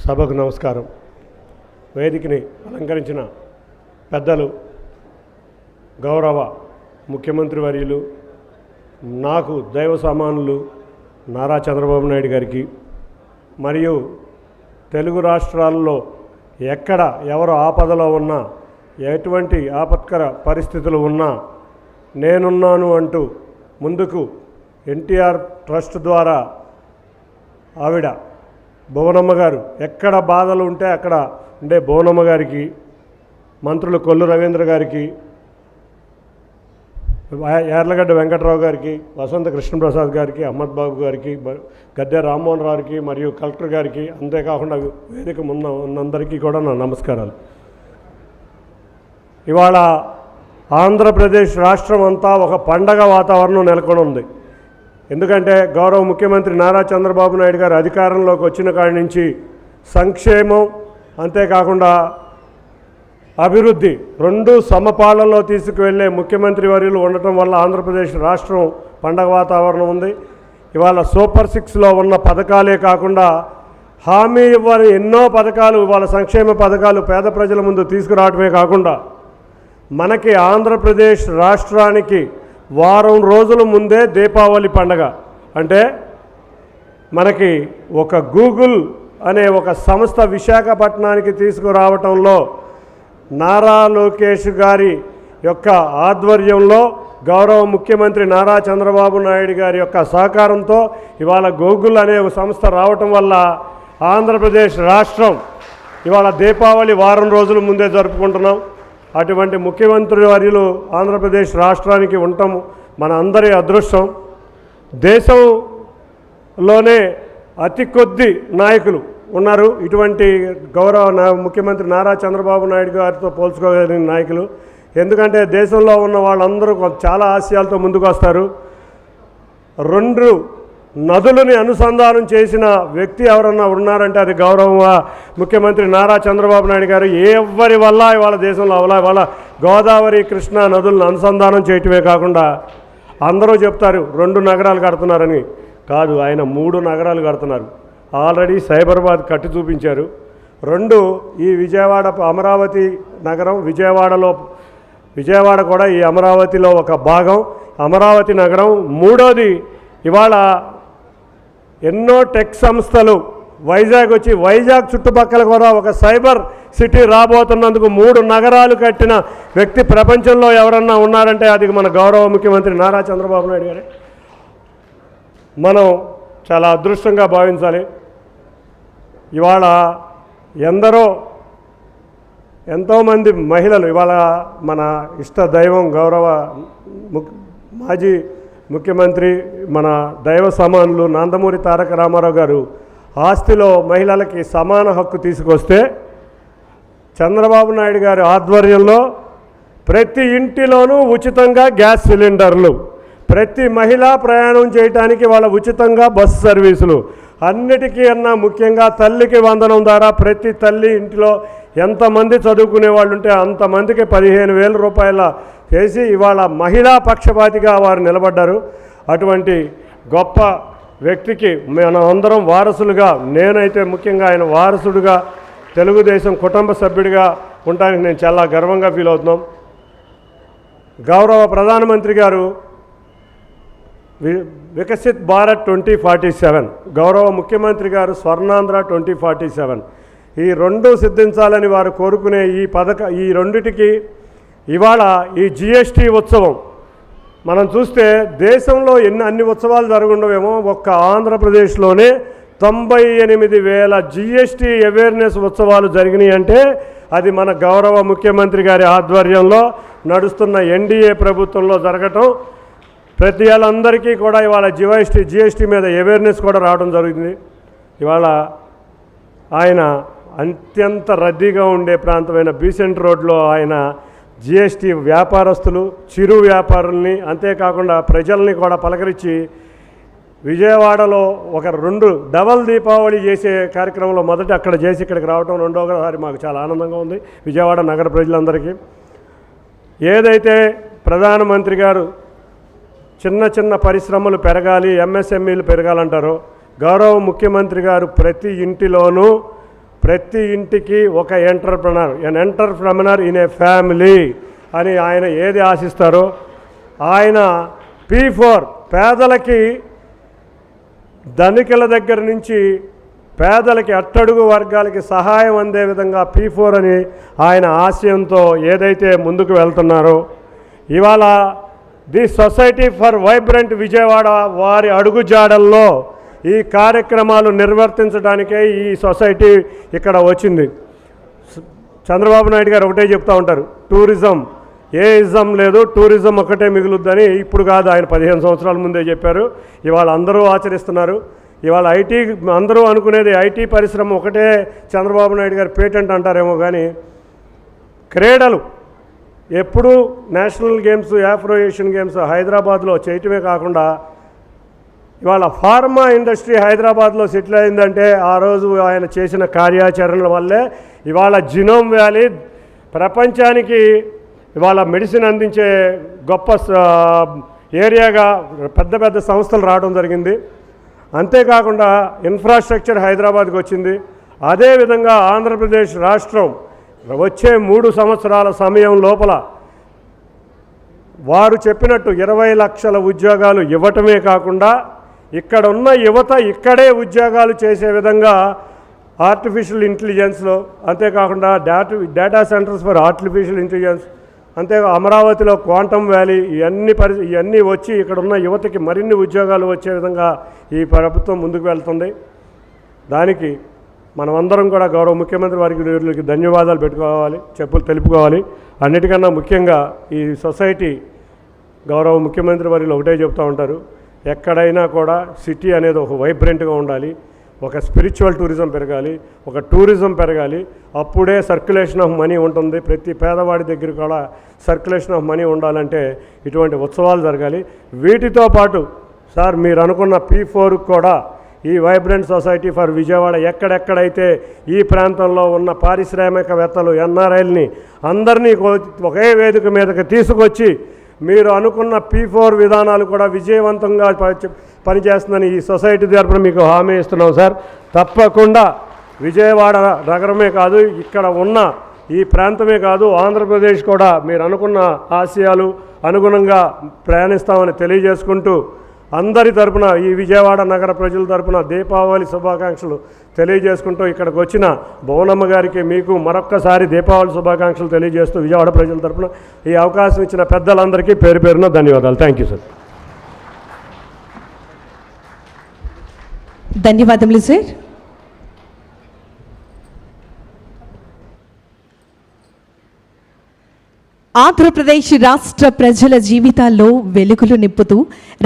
సభకు నమస్కారం. వేదికని అలంకరించిన పెద్దలు, గౌరవ ముఖ్యమంత్రి వర్యులు, నాకు దైవ సమానులు నారా చంద్రబాబు నాయుడు గారికి, మరియు తెలుగు రాష్ట్రాల్లో ఎక్కడ ఎవరు ఆపదలో ఉన్నా, ఎటువంటి ఆపత్కర పరిస్థితులు ఉన్నా నేనున్నాను అంటూ ముందుకు ఎన్టీఆర్ ట్రస్ట్ ద్వారా ఆవిడ భువనమ్మ గారు ఎక్కడ బాధలు ఉంటే అక్కడ ఉండే భువనమ్మ గారికి, మంత్రులు కొల్లు రవీంద్ర గారికి, యార్లగడ్డ వెంకట్రావు గారికి, వసంత కృష్ణప్రసాద్ గారికి, అహ్మద్ బాబు గారికి, గద్దె రామ్మోహన్ రావుకి, మరియు కలెక్టర్ గారికి, అంతేకాకుండా వేదిక ఉన్నందరికీ కూడా నా నమస్కారాలు. ఇవాళ ఆంధ్రప్రదేశ్ రాష్ట్రం అంతా ఒక పండగ వాతావరణం నెలకొని ఉంది. ఎందుకంటే గౌరవ ముఖ్యమంత్రి నారా చంద్రబాబు నాయుడు గారు అధికారంలోకి వచ్చిన కాడి నుంచి సంక్షేమం, అంతేకాకుండా అభివృద్ధి రెండు సమపాలనలో తీసుకువెళ్ళే ముఖ్యమంత్రి వర్యులు ఉండటం వల్ల ఆంధ్రప్రదేశ్ రాష్ట్రం పండగ వాతావరణం ఉంది. ఇవాళ సూపర్ 6లో ఉన్న పథకాలే కాకుండా హామీ ఇవ్వని ఎన్నో పథకాలు, ఇవాళ సంక్షేమ పథకాలు పేద ప్రజల ముందు తీసుకురావడమే కాకుండా మనకి ఆంధ్రప్రదేశ్ రాష్ట్రానికి వారం రోజుల ముందే దీపావళి పండగ. అంటే మనకి ఒక గూగుల్ అనే ఒక సంస్థ విశాఖపట్నానికి తీసుకురావటంలో నారా లోకేష్ గారి యొక్క ఆధ్వర్యంలో, గౌరవ ముఖ్యమంత్రి నారా చంద్రబాబు నాయుడు గారి యొక్క సహకారంతో ఇవాళ గూగుల్ అనే ఒక సంస్థ రావటం వల్ల ఆంధ్రప్రదేశ్ రాష్ట్రం ఇవాళ దీపావళి వారం రోజుల ముందే జరుపుకుంటున్నాం. అటువంటి ముఖ్యమంత్రి వర్యులు ఆంధ్రప్రదేశ్ రాష్ట్రానికి ఉండటం మన అందరి అదృష్టం. దేశంలోనే అతి కొద్ది నాయకులు ఉన్నారు ఇటువంటి గౌరవ ముఖ్యమంత్రి నారా చంద్రబాబు నాయుడు గారితో పోల్చుకోగలిగిన నాయకులు. ఎందుకంటే దేశంలో ఉన్న వాళ్ళందరూ చాలా ఆశయాలతో ముందుకు వస్తారు. రెండు నదులని అనుసంధానం చేసిన వ్యక్తి ఎవరన్నా ఉన్నారంటే అది గౌరవ ముఖ్యమంత్రి నారా చంద్రబాబు నాయుడు గారు. ఎవరి వల్ల ఇవాళ దేశంలో ఇవాళ గోదావరి కృష్ణా నదులను అనుసంధానం చేయటమే కాకుండా అందరూ చెప్తారు 2 నగరాలు కడుతున్నారని. కాదు, ఆయన 3 నగరాలు కడుతున్నారు. ఆల్రెడీ సైబరాబాద్ కట్టి చూపించారు. 2 ఈ విజయవాడ అమరావతి నగరం, విజయవాడ కూడా ఈ అమరావతిలో ఒక భాగం, అమరావతి నగరం. 3వది ఇవాళ ఎన్నో టెక్ సంస్థలు వైజాగ్ వచ్చి వైజాగ్ చుట్టుపక్కల కూడా ఒక సైబర్ సిటీ రాబోతున్నందుకు 3 నగరాలు కట్టిన వ్యక్తి ప్రపంచంలో ఎవరన్నా ఉన్నారంటే అది మన గౌరవ ముఖ్యమంత్రి నారా చంద్రబాబు నాయుడు గారే. మనం చాలా అదృష్టంగా భావించాలి. ఇవాళ ఎంతోమంది మహిళలు, ఇవాళ మన ఇష్ట దైవం గౌరవ మాజీ ముఖ్యమంత్రి, మన దైవ సమానులు నందమూరి తారక రామారావు గారు ఆస్తిలో మహిళలకి సమాన హక్కు తీసుకొస్తే చంద్రబాబు నాయుడు గారి ఆధ్వర్యంలో ప్రతి ఇంటిలోనూ ఉచితంగా గ్యాస్ సిలిండర్లు, ప్రతి మహిళ ప్రయాణం చేయడానికి వాళ్ళ ఉచితంగా బస్సు సర్వీసులు, అన్నిటికీ అన్నా ముఖ్యంగా తల్లికి వందనం ద్వారా ప్రతి తల్లి ఇంటిలో ఎంతమంది చదువుకునే వాళ్ళు ఉంటే అంతమందికి 15,000 రూపాయల చేసి ఇవాళ మహిళా పక్షపాతిగా వారు నిలబడ్డారు. అటువంటి గొప్ప వ్యక్తికి మనం అందరం వారసులుగా, నేనైతే ముఖ్యంగా ఆయన వారసుడుగా, తెలుగుదేశం కుటుంబ సభ్యుడిగా ఉండడానికి నేను చాలా గర్వంగా ఫీల్ అవుతున్నాం. గౌరవ ప్రధానమంత్రి గారు వికసిత్ భారత్ 2047, గౌరవ ముఖ్యమంత్రి గారు స్వర్ణాంధ్ర 2047, ఈ 2 సిద్ధించాలని వారు కోరుకునే ఈ రెండిటికి ఇవాళ ఈ జిఎస్టీ ఉత్సవం మనం చూస్తే దేశంలో అన్ని ఉత్సవాలు జరుగుండవేమో, ఒక్క ఆంధ్రప్రదేశ్లోనే 98,000 జిఎస్టీ అవేర్నెస్ ఉత్సవాలు జరిగినాయి. అంటే అది మన గౌరవ ముఖ్యమంత్రి గారి ఆధ్వర్యంలో నడుస్తున్న ఎన్డీఏ ప్రభుత్వంలో జరగటం. ప్రతి వాళ్ళందరికీ కూడా ఇవాళ జిఎస్టీ మీద అవేర్నెస్ కూడా రావడం జరుగుతుంది. ఇవాళ ఆయన అత్యంత రద్దీగా ఉండే ప్రాంతమైన బీసెంట్ రోడ్లో ఆయన జిఎస్టీ వ్యాపారస్తులు, చిరు వ్యాపారుల్ని, అంతేకాకుండా ప్రజల్ని కూడా పలకరించి విజయవాడలో ఒక 2 డబల్ దీపావళి చేసే కార్యక్రమంలో మొదట అక్కడ చేసి ఇక్కడికి రావడం రెండోసారి మాకు చాలా ఆనందంగా ఉంది. విజయవాడ నగర ప్రజలందరికీ ఏదైతే ప్రధానమంత్రి గారు చిన్న పరిశ్రమలు పెరగాలి, ఎంఎస్ఎంఈలు పెరగాలంటారో, గౌరవ ముఖ్యమంత్రి గారు ప్రతి ఇంటిలోనూ ప్రతి ఇంటికి ఒక ఎన్ ఎంటర్ప్రెనర్ ఇన్ ఏ ఫ్యామిలీ అని ఆయన ఏది ఆశిస్తారో ఆయన P4 పేదలకి, ధనికుల దగ్గర నుంచి పేదలకి, అట్టడుగు వర్గాలకి సహాయం అందే విధంగా P4 అని ఆయన ఆశయంతో ఏదైతే ముందుకు వెళ్తున్నారో, ఇవాళ the society for vibrant Vijayawada వారి అడుగుజాడల్లో ఈ కార్యక్రమాలు నిర్వర్తించడానికే ఈ సొసైటీ ఇక్కడ వచ్చింది. చంద్రబాబు నాయుడు గారు ఒకటే చెప్తూ ఉంటారు, టూరిజం ఏ ఇజం లేదు, టూరిజం ఒకటే మిగులుద్దని. ఇప్పుడు కాదు, ఆయన 15 సంవత్సరాల ముందే చెప్పారు. ఇవాళ అందరూ ఆచరిస్తున్నారు. ఇవాళ ఐటీ అందరూ అనుకునేది ఐటీ పరిశ్రమ ఒకటే చంద్రబాబు నాయుడు గారు పేటెంట్ అంటారేమో, కానీ క్రీడలు ఎప్పుడూ national games, Afro Asian games హైదరాబాద్లో చేయటమే కాకుండా ఇవాళ ఫార్మా ఇండస్ట్రీ హైదరాబాద్లో సెటిల్ అయిందంటే ఆ రోజు ఆయన చేసిన కార్యాచరణల వల్లే ఇవాళ జినోమ్ వ్యాలీ ప్రపంచానికి ఇవాళ మెడిసిన్ అందించే గొప్ప ఏరియాగా పెద్ద పెద్ద సంస్థలు రావడం జరిగింది. అంతేకాకుండా ఇన్ఫ్రాస్ట్రక్చర్ హైదరాబాద్కి వచ్చింది. అదేవిధంగా ఆంధ్రప్రదేశ్ రాష్ట్రం వచ్చే 3 సంవత్సరాల సమయం లోపల వారు చెప్పినట్టు 20 లక్షల ఉద్యోగాలు ఇవ్వటమే కాకుండా ఇక్కడ ఉన్న యువత ఇక్కడే ఉద్యోగాలు చేసే విధంగా ఆర్టిఫిషియల్ ఇంటెలిజెన్స్లో, అంతేకాకుండా data centres for artificial intelligence, అంతే అమరావతిలో క్వాంటమ్ వ్యాలీ, ఇవన్నీ వచ్చి ఇక్కడ ఉన్న యువతకి మరిన్ని ఉద్యోగాలు వచ్చే విధంగా ఈ ప్రభుత్వం ముందుకు వెళ్తుంది. దానికి మనమందరం కూడా గౌరవ ముఖ్యమంత్రి వారికి ధన్యవాదాలు తెలుపుకోవాలి. అన్నిటికన్నా ముఖ్యంగా ఈ సొసైటీ గౌరవ ముఖ్యమంత్రి వారిలో ఒకటే చెప్తూ ఉంటారు, ఎక్కడైనా కూడా సిటీ అనేది ఒక వైబ్రెంట్గా ఉండాలి, ఒక స్పిరిచువల్ టూరిజం పెరగాలి, ఒక టూరిజం పెరగాలి, అప్పుడే సర్క్యులేషన్ ఆఫ్ మనీ ఉంటుంది. ప్రతి పేదవాడి దగ్గర కూడా సర్క్యులేషన్ ఆఫ్ మనీ ఉండాలంటే ఇటువంటి ఉత్సవాలు జరగాలి. వీటితో పాటు సార్ మీరు అనుకున్న P4 కూడా ఈ వైబ్రెంట్ సొసైటీ ఫర్ విజయవాడ ఎక్కడెక్కడైతే ఈ ప్రాంతంలో ఉన్న పారిశ్రామికవేత్తలు, NRIల్ని అందరినీ ఒకే వేదిక మీదకి తీసుకొచ్చి మీరు అనుకున్న P4 విధానాలు కూడా విజయవంతంగా పనిచేస్తుందని ఈ సొసైటీ తరపున మీకు హామీ ఇస్తున్నాం సార్. తప్పకుండా విజయవాడ నగరమే కాదు, ఇక్కడ ఉన్న ఈ ప్రాంతమే కాదు, ఆంధ్రప్రదేశ్ కూడా మీరు అనుకున్న ఆశయాలు అనుగుణంగా ప్రయాణిస్తామని తెలియజేసుకుంటూ అందరి తరపున, ఈ విజయవాడ నగర ప్రజల తరపున దీపావళి శుభాకాంక్షలు తెలియజేసుకుంటూ ఇక్కడికి వచ్చిన భువనమ్మ గారికి మీకు మరొక్కసారి దీపావళి శుభాకాంక్షలు తెలియజేస్తూ విజయవాడ ప్రజల తరపున ఈ అవకాశం ఇచ్చిన పెద్దలందరికీ పేరు పేరున ధన్యవాదాలు. Thank you sir. ధన్యవాదములు సార్. ఆంధ్రప్రదేశ్ రాష్ట్ర ప్రజల జీవితాల్లో వెలుగులు నింపుతూ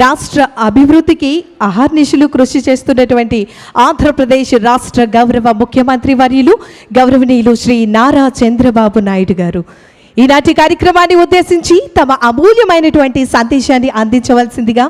రాష్ట్ర అభివృద్ధికి అహర్నిశలు కృషి చేస్తున్నటువంటి ఆంధ్రప్రదేశ్ రాష్ట్ర గౌరవ ముఖ్యమంత్రి వర్యులు గౌరవనీయులు శ్రీ నారా చంద్రబాబు నాయుడు గారు ఈనాటి కార్యక్రమాన్ని ఉద్దేశించి తమ అమూల్యమైనటువంటి సందేశాన్ని అందించవలసిందిగా